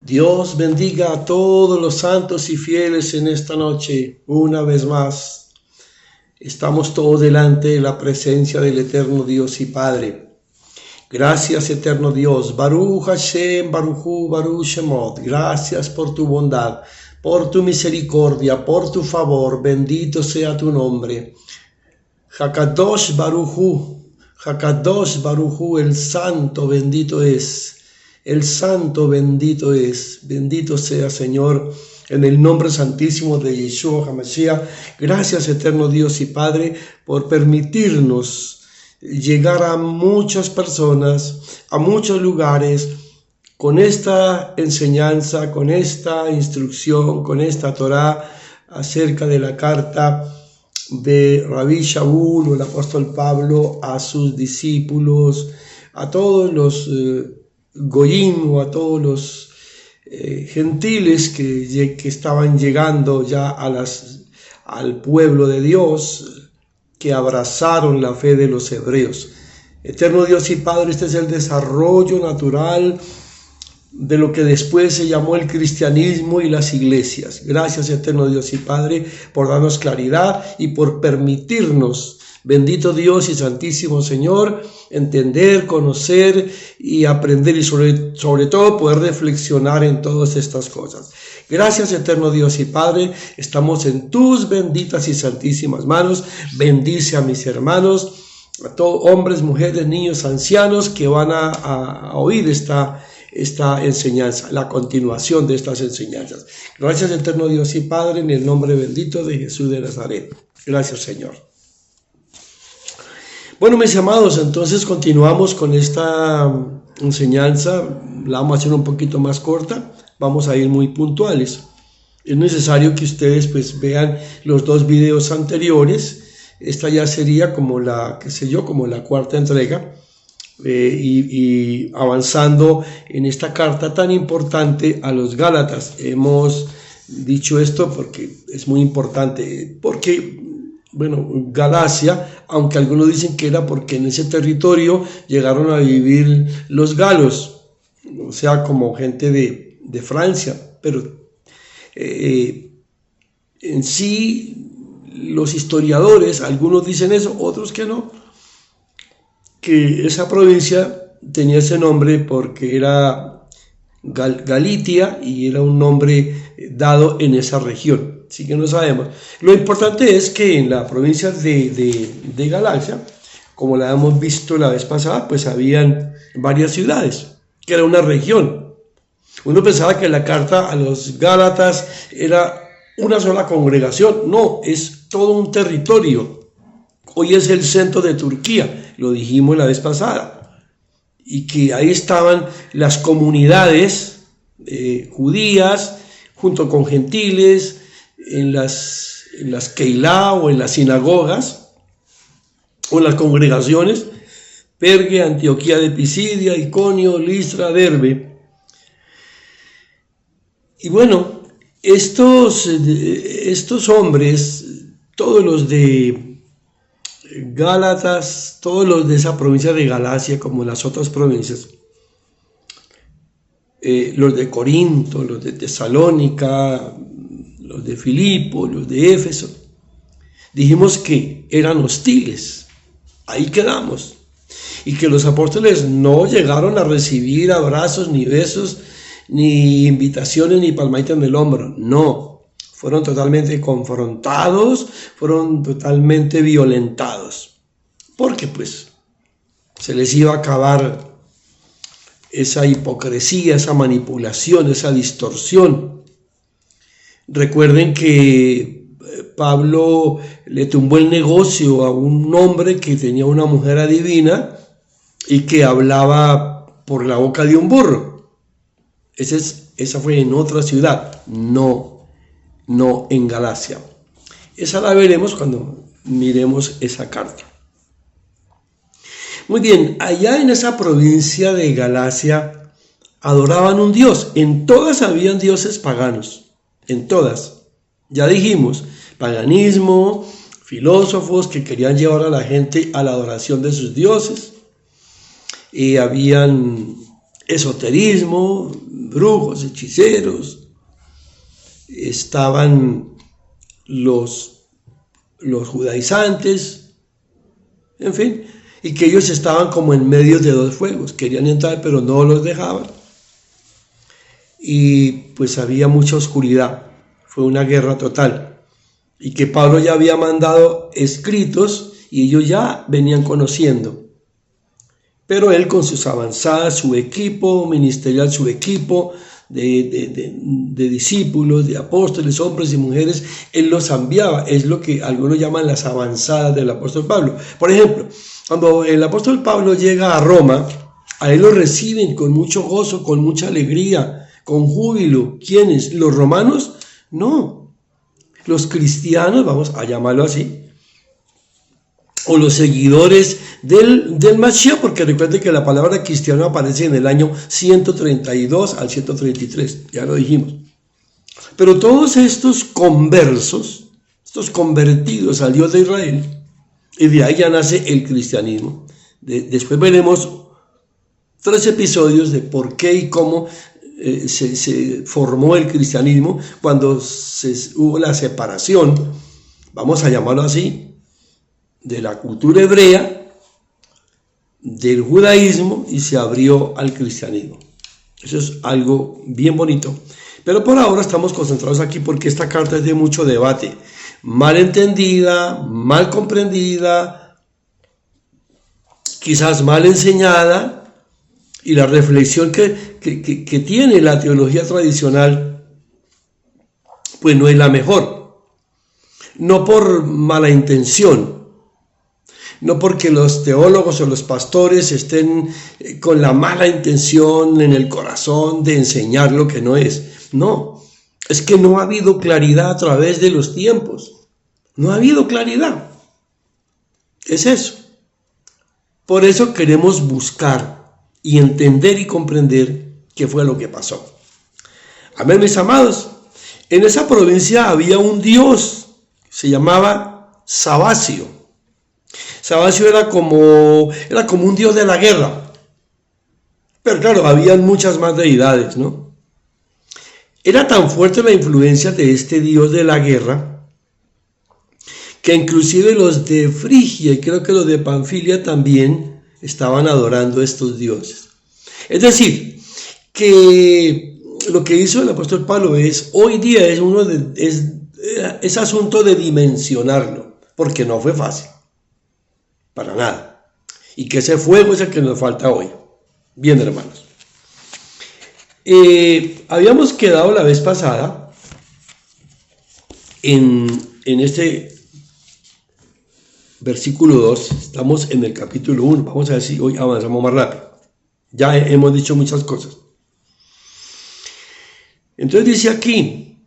Dios bendiga a todos los santos y fieles en esta noche. Una vez más, estamos todos delante de la presencia del eterno Dios y Padre. Gracias, eterno Dios. Baruch Hashem, Baruchu, Baruch Shemot. Gracias por tu bondad, por tu misericordia, por tu favor. Bendito sea tu nombre. Hakadosh Baruchu, Hakadosh Baruchu, el santo bendito es. El santo bendito es. Bendito sea, Señor, en el nombre santísimo de Yeshua HaMashiach. Gracias, eterno Dios y Padre, por permitirnos llegar a muchas personas, a muchos lugares, con esta enseñanza, con esta instrucción, con esta Torah acerca de la carta de Rabbi Shaul o el apóstol Pablo a sus discípulos, a todos los Goyim o a todos los gentiles que estaban llegando ya al pueblo de Dios, que abrazaron la fe de los hebreos. Eterno Dios y Padre, este es el desarrollo natural de lo que después se llamó el cristianismo y las iglesias. Gracias, eterno Dios y Padre, por darnos claridad y por permitirnos, bendito Dios y santísimo Señor, entender, conocer y aprender y sobre todo poder reflexionar en todas estas cosas. Gracias, eterno Dios y Padre, estamos en tus benditas y santísimas manos. Bendice a mis hermanos, a todos, hombres, mujeres, niños, ancianos que van a oír esta enseñanza, la continuación de estas enseñanzas. Gracias, eterno Dios y Padre, en el nombre bendito de Jesús de Nazaret. Gracias, Señor. Bueno, mis amados, entonces continuamos con esta enseñanza. La vamos a hacer un poquito más corta, vamos a ir muy puntuales. Es necesario que ustedes pues vean los dos videos anteriores. Esta ya sería como como la cuarta entrega, y avanzando en esta carta tan importante a los Gálatas. Hemos dicho esto porque es muy importante, porque Galacia, aunque algunos dicen que era porque en ese territorio llegaron a vivir los galos, o sea, como gente de Francia, pero en sí los historiadores, algunos dicen eso, otros que no, que esa provincia tenía ese nombre porque era Galitia y era un nombre dado en esa región. Así que no sabemos. Lo importante es que en la provincia de Galacia, como la hemos visto la vez pasada, pues habían varias ciudades, que era una región. Uno pensaba que la carta a los Gálatas era una sola congregación. No, es todo un territorio. Hoy es el centro de Turquía, lo dijimos la vez pasada. Y que ahí estaban las comunidades judías, junto con gentiles, en las Keilah o en las sinagogas o en las congregaciones: Perge, Antioquía de Pisidia, Iconio, Listra, Derbe. Y bueno, estos hombres, todos los de Gálatas, todos los de esa provincia de Galacia, como las otras provincias, los de Corinto, los de Tesalónica, los de Filipo, los de Éfeso, dijimos que eran hostiles. Ahí quedamos. Y que los apóstoles no llegaron a recibir abrazos, ni besos, ni invitaciones, ni palmaditas en el hombro. No, fueron totalmente confrontados, fueron totalmente violentados. Porque pues se les iba a acabar esa hipocresía, esa manipulación, esa distorsión. Recuerden que Pablo le tumbó el negocio a un hombre que tenía una mujer adivina y que hablaba por la boca de un burro. Esa fue en otra ciudad, no en Galacia. Esa la veremos cuando miremos esa carta. Muy bien, allá en esa provincia de Galacia adoraban un dios. En todas habían dioses paganos. En todas, ya dijimos, paganismo, filósofos que querían llevar a la gente a la adoración de sus dioses, y habían esoterismo, brujos, hechiceros, estaban los judaizantes, en fin, y que ellos estaban como en medio de dos fuegos, querían entrar pero no los dejaban, y pues había mucha oscuridad, fue una guerra total, y que Pablo ya había mandado escritos y ellos ya venían conociendo. Pero él con sus avanzadas, su equipo ministerial, su equipo de discípulos, de apóstoles, hombres y mujeres, él los enviaba. Es lo que algunos llaman las avanzadas del apóstol Pablo. Por ejemplo, cuando el apóstol Pablo llega a Roma, a él lo reciben con mucho gozo, con mucha alegría, con júbilo. ¿Quiénes? ¿Los romanos? No. Los cristianos, vamos a llamarlo así, o los seguidores del Mashiach, porque recuerden que la palabra cristiano aparece en el año 132 al 133, ya lo dijimos. Pero todos estos conversos, estos convertidos al Dios de Israel, y de ahí ya nace el cristianismo. Después veremos 3 episodios de por qué y cómo se formó el cristianismo cuando hubo la separación, vamos a llamarlo así, de la cultura hebrea, del judaísmo, y se abrió al cristianismo. Eso es algo bien bonito. Pero por ahora estamos concentrados aquí porque esta carta es de mucho debate. Mal entendida, mal comprendida, quizás mal enseñada, y la reflexión que tiene la teología tradicional, pues no es la mejor. No por mala intención, no porque los teólogos o los pastores estén con la mala intención en el corazón de enseñar lo que no es. No, es que no ha habido claridad a través de los tiempos. No ha habido claridad. Es eso. Por eso queremos buscar y entender y comprender qué fue lo que pasó. Amén, mis amados. En esa provincia había un dios, se llamaba Sabacio. Sabacio era como un dios de la guerra. Pero claro, habían muchas más deidades, ¿no? Era tan fuerte la influencia de este dios de la guerra que inclusive los de Frigia y creo que los de Panfilia también estaban adorando a estos dioses. Es decir, que lo que hizo el apóstol Pablo hoy día es asunto de dimensionarlo, porque no fue fácil. Para nada. Y que ese fuego es el que nos falta hoy. Bien, hermanos. Habíamos quedado la vez pasada en este versículo 2. Estamos en el capítulo 1. Vamos a ver si hoy avanzamos más rápido. Ya hemos dicho muchas cosas. Entonces dice aquí,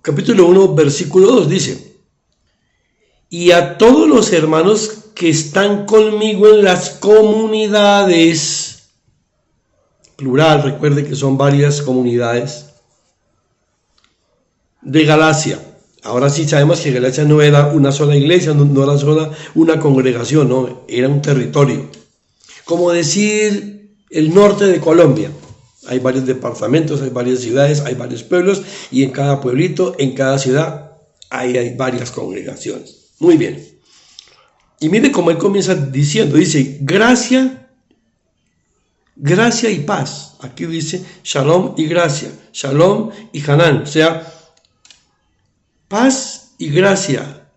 capítulo 1, versículo 2, dice: y a todos los hermanos que están conmigo en las comunidades, plural, recuerde que son varias comunidades, de Galacia. Ahora sí sabemos que Galacia no era una sola iglesia, no era sola una congregación, no, era un territorio. Como decir el norte de Colombia. Hay varios departamentos, hay varias ciudades, hay varios pueblos, y en cada pueblito, en cada ciudad, hay varias congregaciones. Muy bien. Y mire cómo él comienza diciendo, dice, gracia y paz. Aquí dice shalom y gracia, shalom y Hanán, o sea, paz y gracia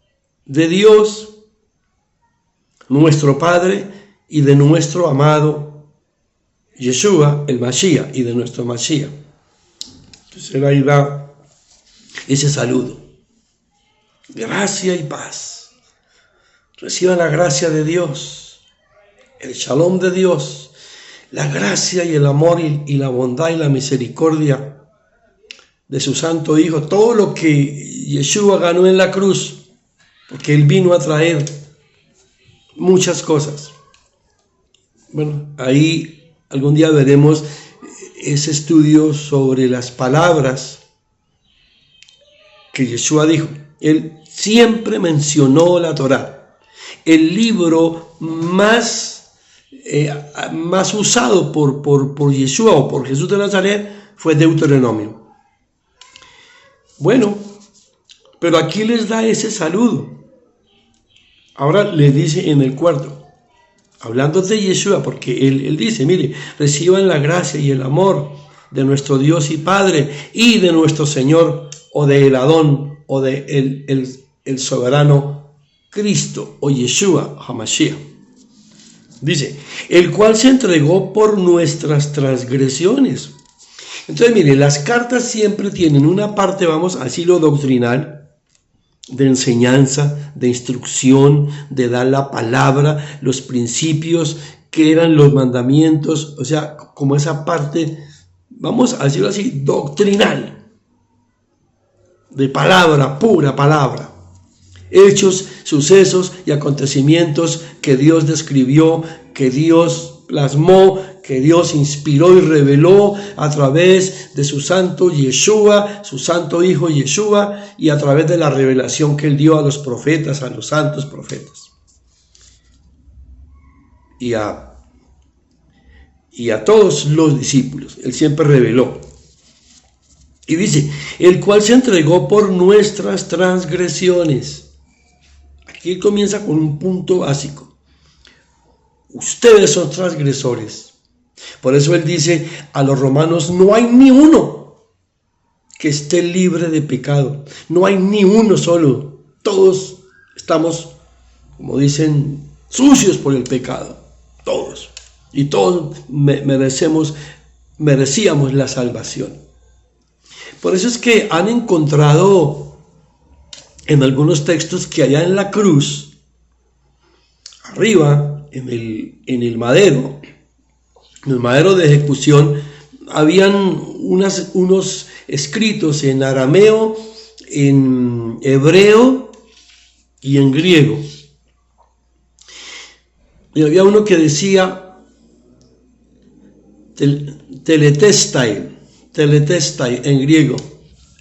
de Dios, nuestro Padre, y de nuestro amado Yeshua, el Mashiach, y de nuestro Mashiach. Entonces él ahí da ese saludo. Gracia y paz. Reciban la gracia de Dios, el shalom de Dios, la gracia y el amor y la bondad y la misericordia de su santo Hijo, todo lo que Yeshua ganó en la cruz, porque Él vino a traer muchas cosas. Bueno, ahí algún día veremos ese estudio sobre las palabras que Yeshua dijo. Él siempre mencionó la Torá, el libro más más usado por Yeshua o por Jesús de Nazaret fue Deuteronomio. Bueno, pero aquí les da ese saludo. Ahora les dice en el cuarto, hablando de Yeshua, porque él dice, mire, reciban la gracia y el amor de nuestro Dios y Padre y de nuestro Señor, o de el Adón, o de el soberano Cristo, o Yeshua, Hamashiach. Dice, el cual se entregó por nuestras transgresiones. Entonces, mire, las cartas siempre tienen una parte, vamos a decirlo, doctrinal, de enseñanza, de instrucción, de dar la palabra, los principios, que eran los mandamientos, o sea, como esa parte, vamos a decirlo así, doctrinal, de palabra, pura palabra. Hechos, sucesos y acontecimientos que Dios describió, que Dios plasmó, que Dios inspiró y reveló a través de su santo Yeshua, su santo hijo Yeshua, y a través de la revelación que él dio a los profetas, a los santos profetas. Y a todos los discípulos, él siempre reveló. Y dice, el cual se entregó por nuestras transgresiones. Aquí comienza con un punto básico. Ustedes son transgresores. Por eso él dice a los romanos, no hay ni uno que esté libre de pecado. No hay ni uno solo. Todos estamos, como dicen, sucios por el pecado. Todos. Y todos merecíamos la salvación. Por eso es que han encontrado en algunos textos que allá en la cruz, arriba, en el madero de ejecución, habían unos escritos en arameo, en hebreo y en griego. Y había uno que decía teletestai en griego,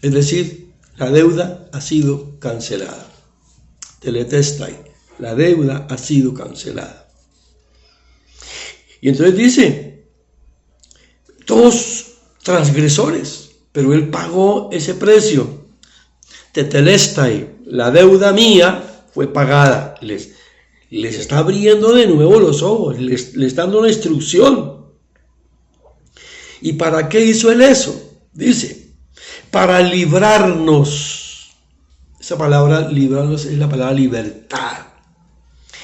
es decir, la deuda ha sido cancelada. Teletestai, la deuda ha sido cancelada. Y entonces dice, todos transgresores, pero él pagó ese precio. Tetelestai, la deuda mía fue pagada. Les está abriendo de nuevo los ojos, les está dando una instrucción. ¿Y para qué hizo él eso? Dice, para librarnos. Esa palabra librarnos es la palabra libertad.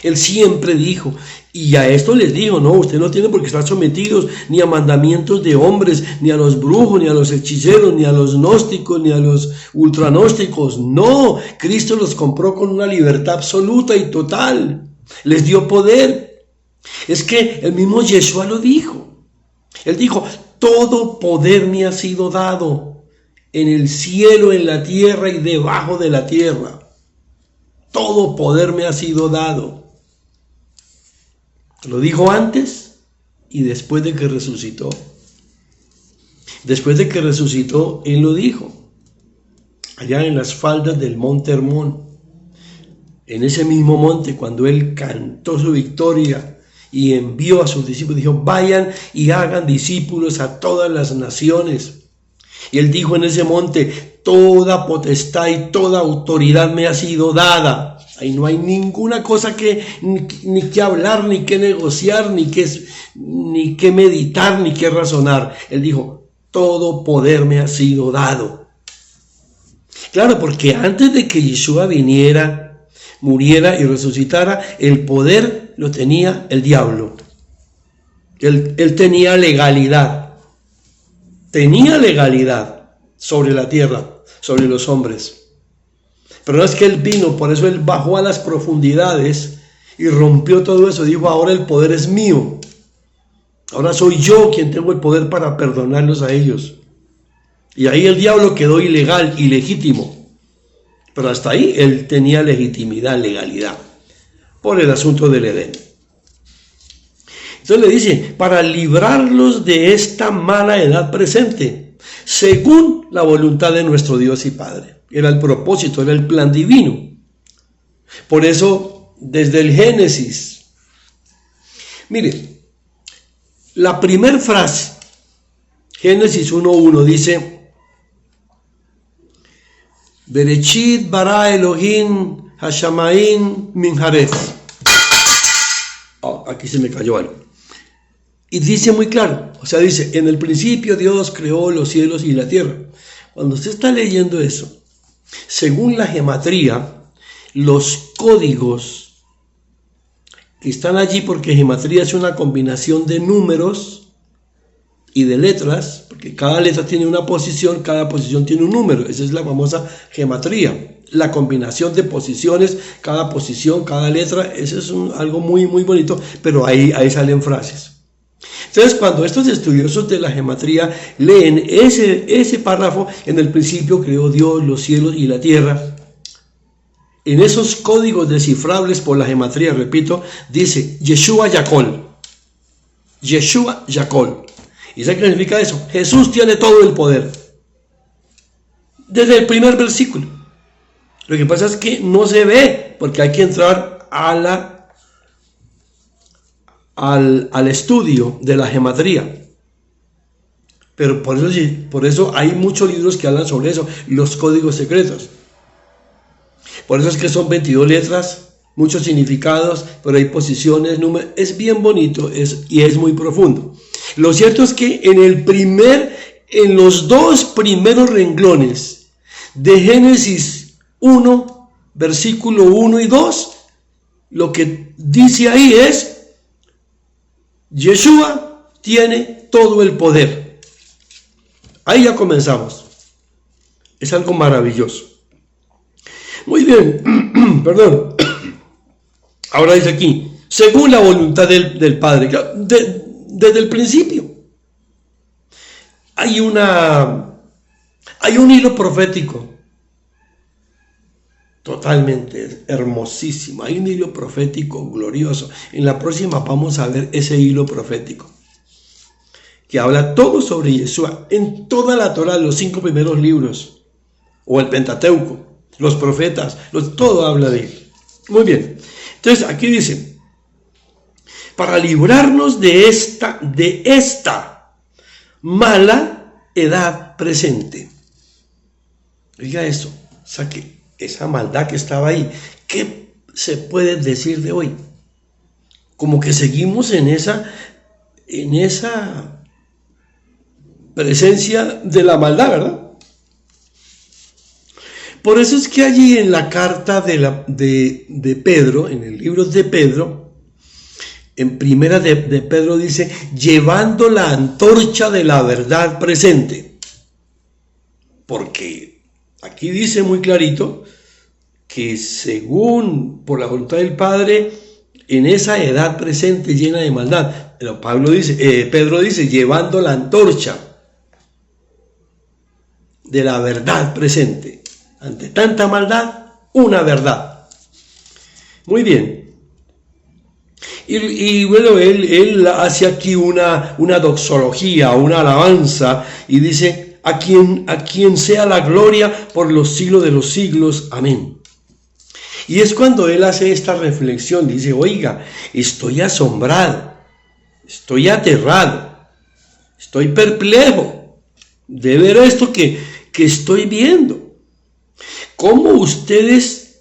Él siempre dijo, y a esto les digo, no, ustedes no tienen por qué estar sometidos ni a mandamientos de hombres, ni a los brujos, ni a los hechiceros, ni a los gnósticos, ni a los ultragnósticos. No, Cristo los compró con una libertad absoluta y total. Les dio poder. Es que el mismo Yeshua lo dijo. Él dijo, todo poder me ha sido dado en el cielo, en la tierra y debajo de la tierra. Todo poder me ha sido dado. Lo dijo antes y después de que resucitó. Después de que resucitó, él lo dijo. Allá en las faldas del monte Hermón. En ese mismo monte, cuando él cantó su victoria y envió a sus discípulos, dijo, vayan y hagan discípulos a todas las naciones. Y él dijo en ese monte, toda potestad y toda autoridad me ha sido dada. Ahí no hay ninguna cosa ni que hablar, ni que negociar, ni que meditar, ni que razonar. Él dijo, todo poder me ha sido dado. Claro, porque antes de que Yeshua viniera, muriera y resucitara, el poder lo tenía el diablo. Él tenía legalidad. Tenía legalidad sobre la tierra, sobre los hombres. Pero no es que él vino, por eso él bajó a las profundidades y rompió todo eso. Dijo, ahora el poder es mío. Ahora soy yo quien tengo el poder para perdonarlos a ellos. Y ahí el diablo quedó ilegal, ilegítimo. Pero hasta ahí él tenía legitimidad, legalidad, por el asunto del Edén. Entonces le dice, para librarlos de esta mala edad presente, según la voluntad de nuestro Dios y Padre. Era el propósito, era el plan divino. Por eso, desde el Génesis, mire, la primera frase, Génesis 1:1, dice: Bereshit bara Elohim hashamayim min haaretz. Aquí se me cayó algo. Y dice muy claro, o sea, dice: en el principio Dios creó los cielos y la tierra. Cuando usted está leyendo eso, según la gematría, los códigos que están allí, porque gematría es una combinación de números y de letras, porque cada letra tiene una posición, cada posición tiene un número. Esa es la famosa gematría, la combinación de posiciones, cada posición, cada letra. Eso es algo muy, muy bonito, pero ahí salen frases. Entonces, cuando estos estudiosos de la gematría leen ese párrafo: en el principio creó Dios los cielos y la tierra, en esos códigos descifrables por la gematría, repito, dice Yeshua Yakol. Yeshua Yakol. ¿Y sabe qué significa eso? Jesús tiene todo el poder. Desde el primer versículo. Lo que pasa es que no se ve, porque hay que entrar al estudio de la gematría. Pero por eso hay muchos libros que hablan sobre eso, los códigos secretos. Por eso es que son 22 letras, muchos significados, pero hay posiciones, números. Es bien bonito y es muy profundo. Lo cierto es que en los dos primeros renglones de Génesis 1, versículo 1 y 2, lo que dice ahí es: Yeshua tiene todo el poder. Ahí ya comenzamos. Es algo maravilloso. Muy bien, perdón. Ahora dice aquí: según la voluntad del Padre. Desde el principio. Hay un hilo profético. Totalmente hermosísimo. Hay un hilo profético glorioso. En la próxima vamos a ver ese hilo profético, que habla todo sobre Yeshua. En toda la Torah, los 5 primeros libros, o el Pentateuco, los profetas, todo habla de él. Muy bien. Entonces aquí dice: para librarnos de esta mala edad presente. Oiga eso, o sea, que esa maldad que estaba ahí, ¿qué se puede decir de hoy? Como que seguimos en esa presencia de la maldad, ¿verdad? Por eso es que allí en la carta de Pedro, en el libro de Pedro, en primera de Pedro dice: llevando la antorcha de la verdad presente. Porque aquí dice muy clarito que según por la voluntad del Padre, en esa edad presente llena de maldad, pero Pedro dice: llevando la antorcha de la verdad presente. Ante tanta maldad, una verdad. Muy bien. Y bueno, él hace aquí una doxología, una alabanza, y dice: a quien sea la gloria por los siglos de los siglos. Amén. Y es cuando él hace esta reflexión, dice: oiga, estoy asombrado, estoy aterrado, estoy perplejo de ver esto que estoy viendo. ¿Cómo ustedes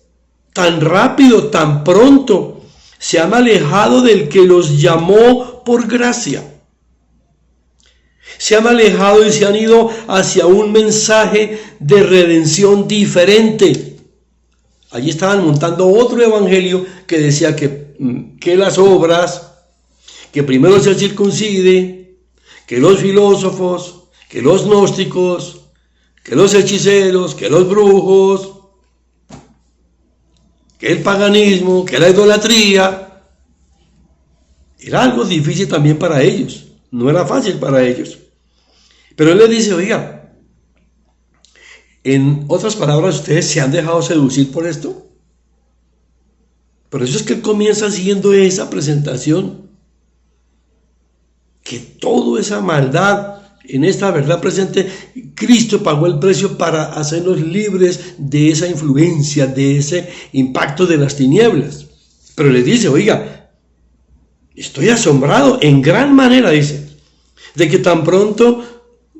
tan rápido, tan pronto se han alejado del que los llamó por gracia? Se han alejado y se han ido hacia un mensaje de redención diferente. Allí estaban montando otro evangelio que decía que las obras, que primero se circuncide, que los filósofos, que los gnósticos, que los hechiceros, que los brujos, que el paganismo, que la idolatría. Era algo difícil también para ellos, no era fácil para ellos. Pero él les dice: oiga, en otras palabras, ¿ustedes se han dejado seducir por esto? Por eso es que él comienza haciendo esa presentación, que toda esa maldad, en esta verdad presente, Cristo pagó el precio para hacernos libres de esa influencia, de ese impacto de las tinieblas. Pero les dice: oiga, Estoy asombrado en gran manera, dice, de que tan pronto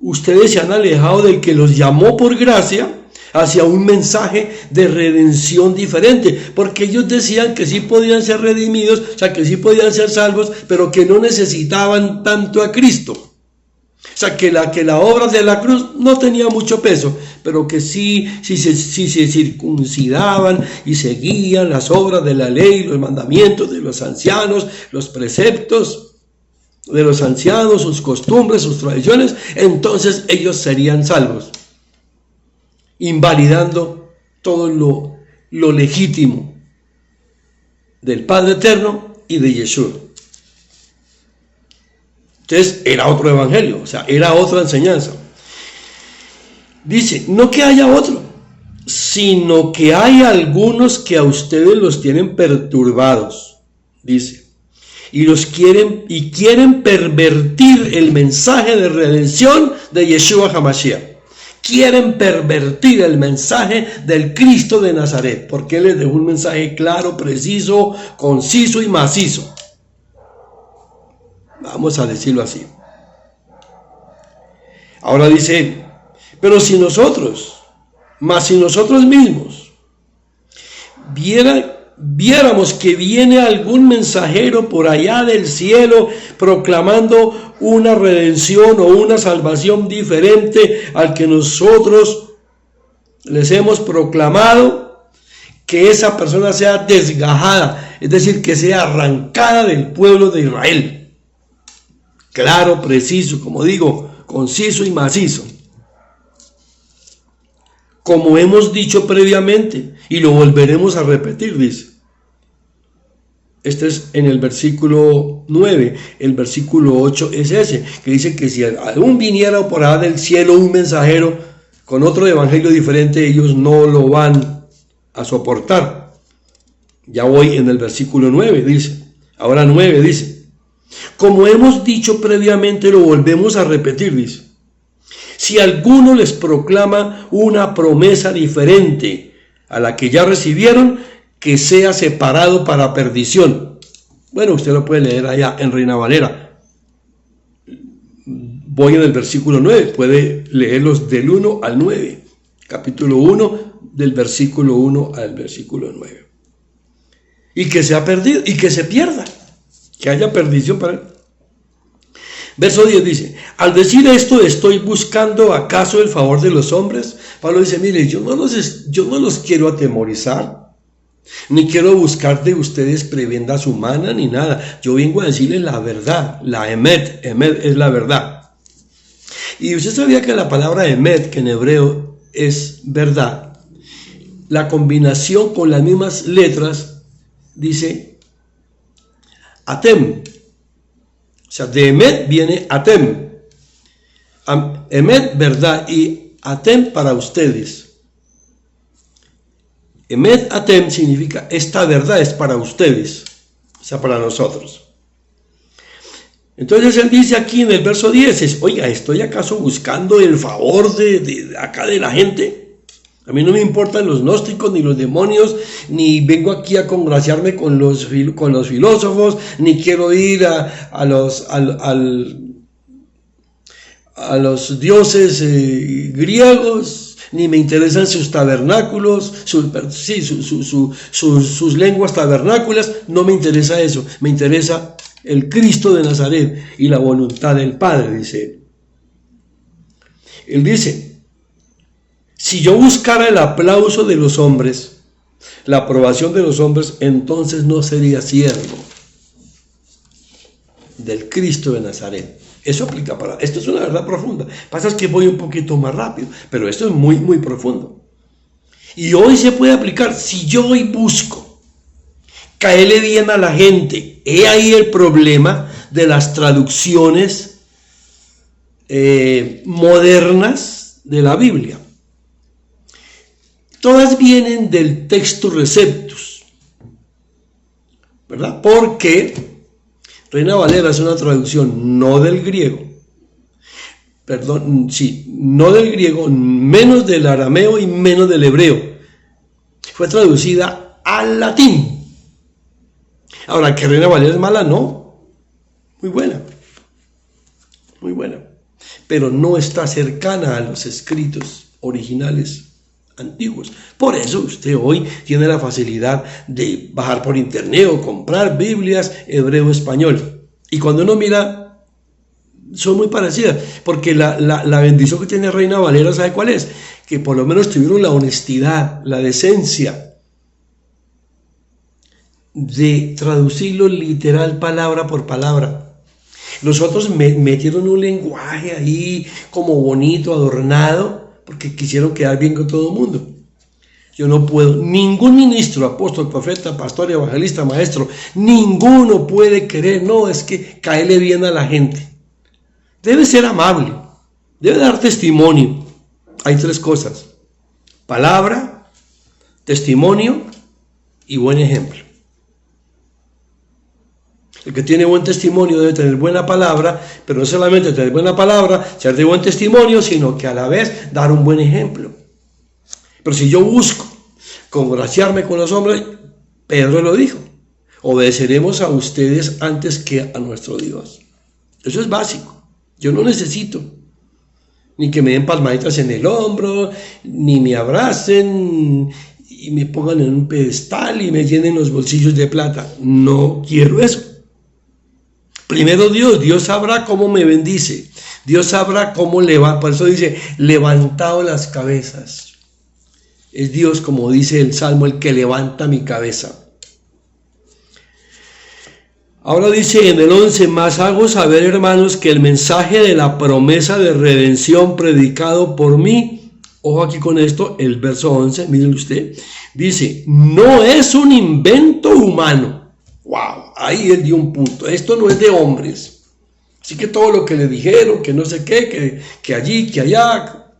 ustedes se han alejado del que los llamó por gracia hacia un mensaje de redención diferente, porque ellos decían que sí podían ser redimidos, o sea, que sí podían ser salvos, pero que no necesitaban tanto a Cristo. O sea, que la obra de la cruz no tenía mucho peso, pero que sí se circuncidaban y seguían las obras de la ley, los mandamientos de los ancianos, los preceptos de los ancianos, sus costumbres, sus tradiciones, entonces ellos serían salvos, invalidando todo lo legítimo del Padre Eterno y de Yeshua. Entonces era otro evangelio, o sea, era otra enseñanza. Dice, no que haya otro, sino que hay algunos que a ustedes los tienen perturbados, dice, y quieren pervertir el mensaje de redención de Yeshua HaMashiach. Quieren pervertir el mensaje del Cristo de Nazaret, porque Él les dejó un mensaje claro, preciso, conciso y macizo. Vamos a decirlo así. Ahora dice, pero si nosotros mismos viéramos que viene algún mensajero por allá del cielo proclamando una redención o una salvación diferente al que nosotros les hemos proclamado, que esa persona sea desgajada, es decir, que sea arrancada del pueblo de Israel. Claro, preciso, como digo, conciso y macizo. Como hemos dicho previamente, y lo volveremos a repetir, dice. Este es en el versículo 9, el versículo 8 es ese, que dice que si aún viniera por allá del cielo un mensajero con otro evangelio diferente, ellos no lo van a soportar. Ya voy en el versículo 9, dice. Ahora 9 dice. Como hemos dicho previamente, lo volvemos a repetir, dice. Si alguno les proclama una promesa diferente a la que ya recibieron, que sea separado para perdición. Bueno, usted lo puede leer allá en Reina Valera. Voy en el versículo 9, puede leerlos del 1 al 9. Capítulo 1, del versículo 1 al versículo 9. Y que sea perdido, y que se pierda, que haya perdición para él. Verso 10 dice, al decir esto, ¿estoy buscando acaso el favor de los hombres? Pablo dice, mire, yo no los quiero atemorizar, ni quiero buscar de ustedes prebendas humanas, ni nada. Yo vengo a decirles la verdad, la emet es la verdad. Y usted sabía que la palabra emet, que en hebreo es verdad, la combinación con las mismas letras dice atem. O sea, de emet viene atem. Emet, verdad, y atem para ustedes. Emet atem significa esta verdad es para ustedes, o sea, para nosotros. Entonces él dice aquí en el verso 10, oiga, ¿estoy acaso buscando el favor de acá de la gente? A mí no me importan los gnósticos ni los demonios, ni vengo aquí a congraciarme con los filósofos, ni quiero ir a los dioses griegos, ni me interesan sus tabernáculos, sus lenguas tabernáculas. No me interesa eso, me interesa el Cristo de Nazaret y la voluntad del Padre, dice él. Él dice, si yo buscara el aplauso de los hombres, la aprobación de los hombres, entonces no sería siervo del Cristo de Nazaret. Eso aplica para... Esto es una verdad profunda. Pasa es que voy un poquito más rápido, pero esto es muy, muy profundo. Y hoy se puede aplicar. Si yo hoy busco caerle bien a la gente, he ahí el problema de las traducciones modernas de la Biblia. Todas vienen del texto Receptus, ¿verdad? Porque Reina Valera es una traducción no del griego, no del griego, menos del arameo y menos del hebreo. Fue traducida al latín. Ahora, ¿que Reina Valera es mala? No. muy buena, muy buena, pero no está cercana a los escritos originales antiguos. Por eso usted hoy tiene la facilidad de bajar por internet o comprar Biblias hebreo-español. Y cuando uno mira, son muy parecidas, porque la bendición que tiene Reina Valera, ¿sabe cuál es? Que por lo menos tuvieron la honestidad, la decencia de traducirlo literal palabra por palabra. Los otros metieron un lenguaje ahí como bonito, adornado, porque quisieron quedar bien con todo el mundo. Yo no puedo, ningún ministro, apóstol, profeta, pastor, evangelista, maestro, ninguno puede querer, no, es que caerle bien a la gente. Debe ser amable, debe dar testimonio. Hay tres cosas: palabra, testimonio y buen ejemplo. El que tiene buen testimonio debe tener buena palabra, pero no solamente tener buena palabra, ser de buen testimonio, sino que a la vez dar un buen ejemplo. Pero si yo busco congraciarme con los hombres, Pedro lo dijo: obedeceremos a ustedes antes que a nuestro Dios. Eso es básico. Yo no necesito ni que me den palmaditas en el hombro, ni me abracen y me pongan en un pedestal y me llenen los bolsillos de plata. No quiero eso. Primero Dios sabrá cómo me bendice. Dios sabrá cómo levanta. Por eso dice, levantado las cabezas. Es Dios, como dice el Salmo, el que levanta mi cabeza. Ahora dice en el 11, más hago saber, hermanos, que el mensaje de la promesa de redención predicado por mí, ojo aquí con esto, el verso 11, miren usted, dice, no es un invento humano. Wow, ahí él dio un punto. Esto no es de hombres. Así que todo lo que le dijeron, que no sé qué, que allí, que allá,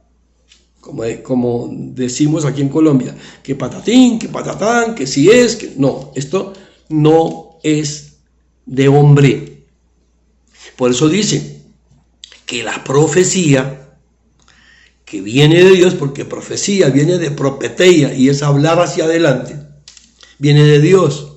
como decimos aquí en Colombia, que patatín, que patatán, que si es, que no, esto no es de hombre. Por eso dice que la profecía que viene de Dios, porque profecía viene de propeteia y es hablar hacia adelante, viene de Dios.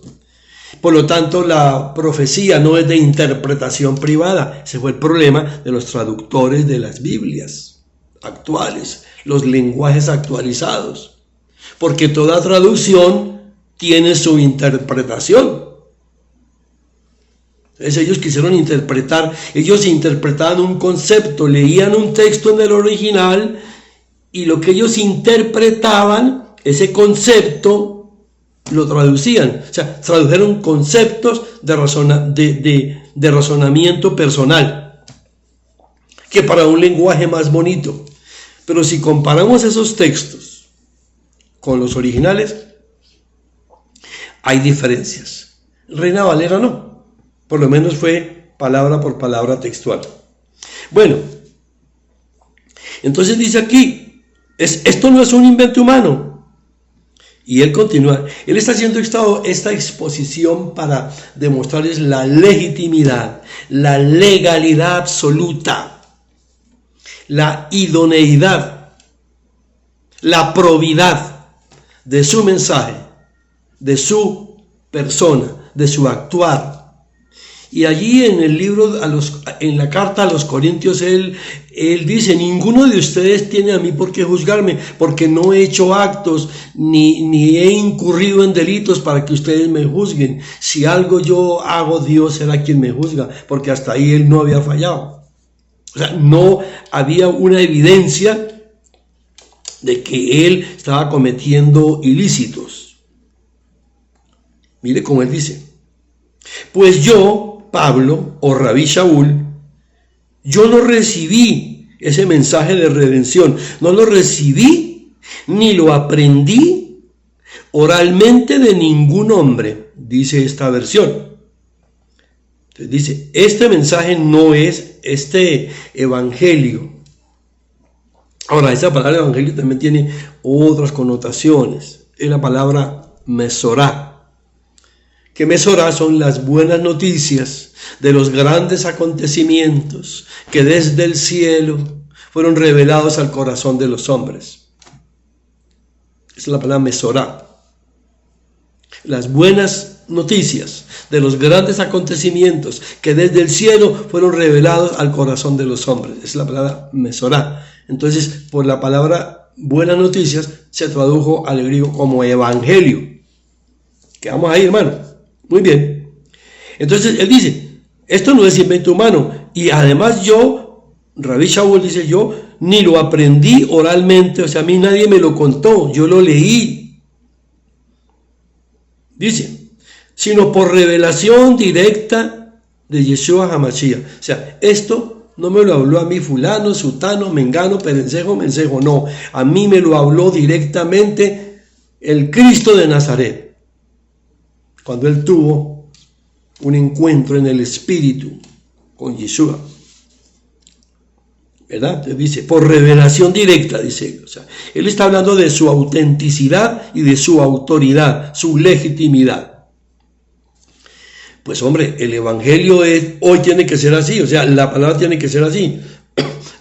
Por lo tanto, la profecía no es de interpretación privada. Ese fue el problema de los traductores de las Biblias actuales, los lenguajes actualizados, porque toda traducción tiene su interpretación. Entonces ellos quisieron interpretar, ellos interpretaban un concepto, leían un texto en el original y lo que ellos interpretaban, ese concepto, lo traducían. O sea, tradujeron conceptos de razonamiento personal, que para un lenguaje más bonito. Pero si comparamos esos textos con los originales, hay diferencias. Reina Valera no. Por lo menos fue palabra por palabra textual. Bueno, entonces dice aquí, esto no es un invento humano. Y él continúa, él está haciendo esta exposición para demostrarles la legitimidad, la legalidad absoluta, la idoneidad, la probidad de su mensaje, de su persona, de su actuar. Y allí en el libro, en la carta a los Corintios, él dice, ninguno de ustedes tiene a mí por qué juzgarme, porque no he hecho actos, ni he incurrido en delitos para que ustedes me juzguen. Si algo yo hago, Dios será quien me juzga, porque hasta ahí él no había fallado. O sea, no había una evidencia de que él estaba cometiendo ilícitos. Mire cómo él dice, pues yo, Pablo o Rabí Shaul, yo no recibí ese mensaje de redención, no lo recibí ni lo aprendí oralmente de ningún hombre, dice esta versión. Entonces dice, este mensaje no es este evangelio. Ahora, esa palabra evangelio también tiene otras connotaciones. Es la palabra mesorá. Que mesorá son las buenas noticias de los grandes acontecimientos que desde el cielo fueron revelados al corazón de los hombres. Esa es la palabra mesorá. Las buenas noticias de los grandes acontecimientos que desde el cielo fueron revelados al corazón de los hombres. Es la palabra mesorá. Entonces, por la palabra buenas noticias se tradujo al griego como evangelio. Que vamos ahí, hermano. Muy bien. Entonces, él dice, esto no es invento humano. Y además Rabbi Shaul dice, yo ni lo aprendí oralmente, o sea, a mí nadie me lo contó, yo lo leí. Dice, sino por revelación directa de Yeshua HaMashiach. O sea, esto no me lo habló a mí fulano, sutano, mengano, perencejo, mencejo, no. A mí me lo habló directamente el Cristo de Nazaret. Cuando él tuvo un encuentro en el Espíritu con Yeshua. ¿Verdad? Dice, por revelación directa, dice él. O sea, él está hablando de su autenticidad y de su autoridad, su legitimidad. Pues hombre, el evangelio hoy tiene que ser así, o sea, la palabra tiene que ser así.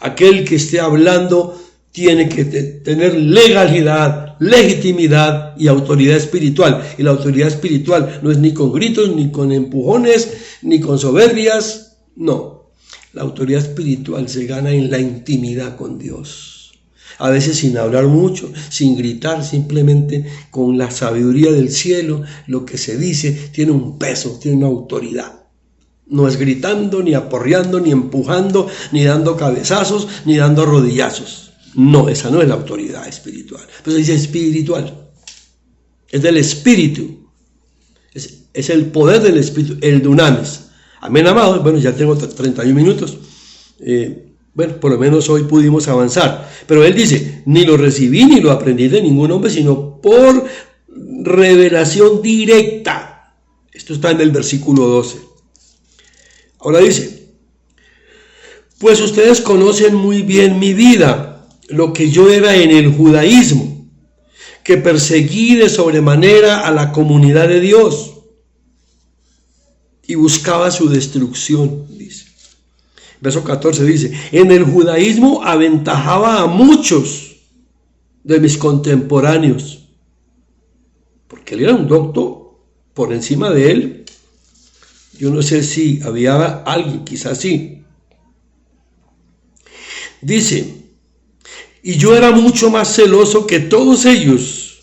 Aquel que esté hablando tiene que tener legalidad, legitimidad y autoridad espiritual. Y la autoridad espiritual no es ni con gritos, ni con empujones, ni con soberbias, no. La autoridad espiritual se gana en la intimidad con Dios. A veces sin hablar mucho, sin gritar, simplemente con la sabiduría del cielo, lo que se dice tiene un peso, tiene una autoridad. No es gritando, ni aporreando, ni empujando, ni dando cabezazos, ni dando rodillazos. No, esa no es la autoridad espiritual. Pues dice espiritual. Es del espíritu. Es el poder del espíritu, el dunamis. Amén, amados. Bueno, ya tengo 31 minutos. Bueno, por lo menos hoy pudimos avanzar. Pero él dice, ni lo recibí ni lo aprendí de ningún hombre, sino por revelación directa. Esto está en el versículo 12. Ahora dice, pues ustedes conocen muy bien mi vida, lo que yo era en el judaísmo, que perseguí de sobremanera a la comunidad de Dios y buscaba su destrucción, dice. Verso 14 dice, en el judaísmo aventajaba a muchos de mis contemporáneos, porque él era un doctor. Por encima de él, yo no sé si había alguien, quizás sí. Dice, y yo era mucho más celoso que todos ellos,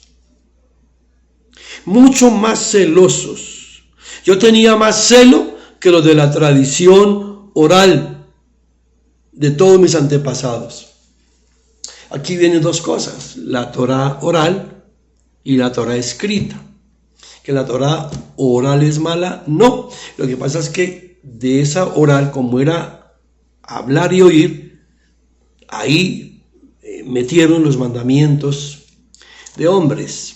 mucho más celosos. Yo tenía más celo que los de la tradición oral de todos mis antepasados. Aquí vienen dos cosas, la Torá oral y la Torá escrita. Que la Torá oral es mala, no. Lo que pasa es que de esa oral, como era hablar y oír, ahí metieron los mandamientos de hombres.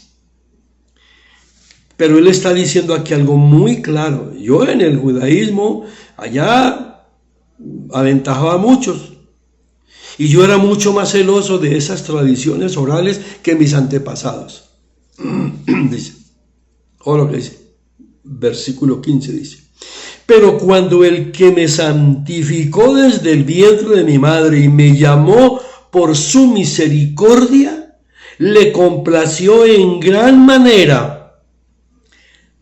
Pero él está diciendo aquí algo muy claro. Yo en el judaísmo, allá aventajaba a muchos. Y yo era mucho más celoso de esas tradiciones orales que mis antepasados. Dice. O lo que dice. Versículo 15 dice. Pero cuando el que me santificó desde el vientre de mi madre y me llamó por su misericordia, le complació en gran manera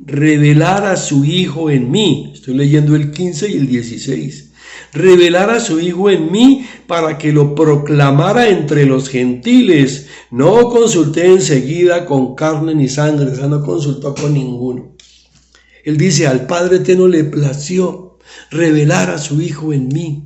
revelar a su Hijo en mí. Estoy leyendo el 15 y el 16. Revelar a su Hijo en mí para que lo proclamara entre los gentiles. No consulté enseguida con carne ni sangre, o sea, no consultó con ninguno. Él dice, al Padre Eterno le plació revelar a su Hijo en mí.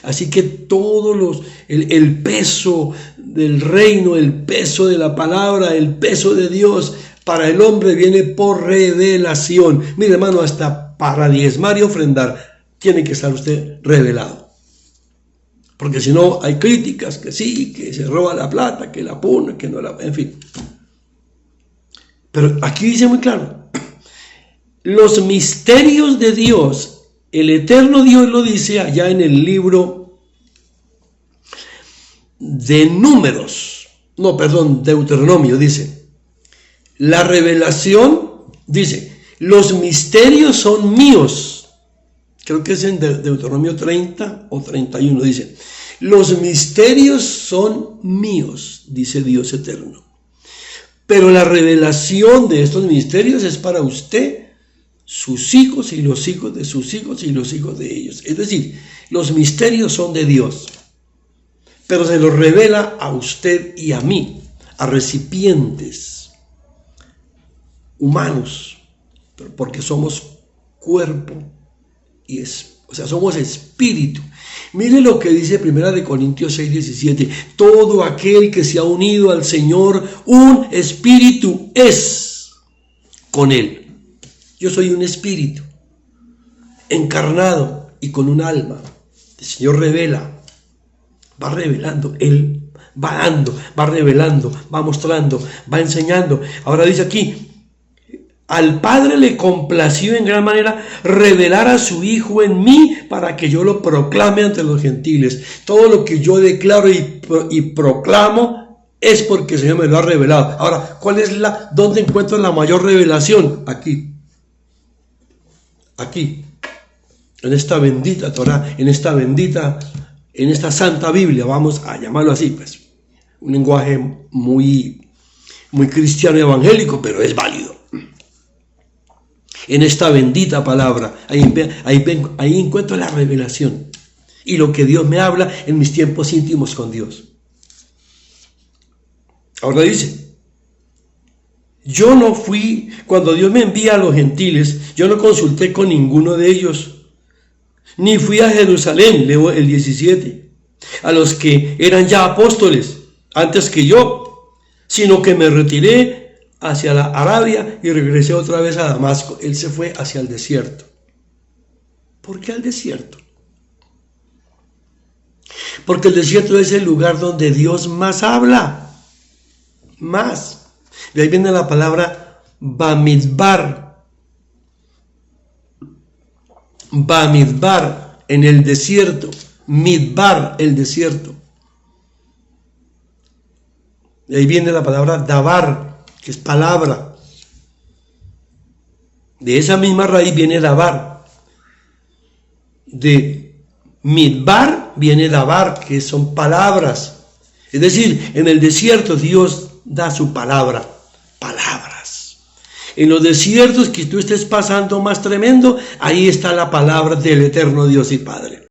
Así que todos el peso del reino, el peso de la palabra, el peso de Dios, para el hombre viene por revelación. Mire, hermano, hasta para diezmar y ofrendar tiene que estar usted revelado. Porque si no, hay críticas que sí, que se roba la plata, que la pone, que no la... En fin. Pero aquí dice muy claro, los misterios de Dios, el eterno Dios lo dice allá en el libro de Números. No, perdón, Deuteronomio dice. La revelación, dice, los misterios son míos. Creo que es en Deuteronomio 30 o 31, dice, los misterios son míos, dice Dios eterno. Pero la revelación de estos misterios es para usted, sus hijos y los hijos de sus hijos y los hijos de ellos. Es decir, los misterios son de Dios, pero se los revela a usted y a mí, a recipientes humanos, porque somos cuerpo y somos espíritu. Mire lo que dice 1 Corintios 6:17. Todo aquel que se ha unido al Señor, un espíritu es con Él. Yo soy un espíritu encarnado y con un alma. El Señor revela, va revelando, Él va dando, va revelando, va mostrando, va enseñando. Ahora dice aquí, al Padre le complació en gran manera revelar a su Hijo en mí para que yo lo proclame ante los gentiles. Todo lo que yo declaro y proclamo es porque el Señor me lo ha revelado. Ahora, ¿dónde encuentro la mayor revelación? Aquí, en esta bendita Torá, en esta Santa Biblia, vamos a llamarlo así, pues, un lenguaje muy, muy cristiano evangélico, pero es válido. En esta bendita palabra, ahí encuentro la revelación y lo que Dios me habla en mis tiempos íntimos con Dios. Ahora dice, yo no fui, cuando Dios me envía a los gentiles, yo no consulté con ninguno de ellos, ni fui a Jerusalén, leo el 17, a los que eran ya apóstoles antes que yo, sino que me retiré hacia la Arabia y regresé otra vez a Damasco. Él se fue hacia el desierto. ¿Por qué al desierto? Porque el desierto es el lugar donde Dios más habla. Más. De ahí viene la palabra Bamidbar. Bamidbar, en el desierto. Midbar, el desierto. De ahí viene la palabra Dabar, que es palabra. De esa misma raíz viene Dabar. De Midbar viene Dabar, que son palabras. Es decir, en el desierto Dios da su palabra. Palabras. En los desiertos que tú estés pasando más tremendo, ahí está la palabra del eterno Dios y Padre.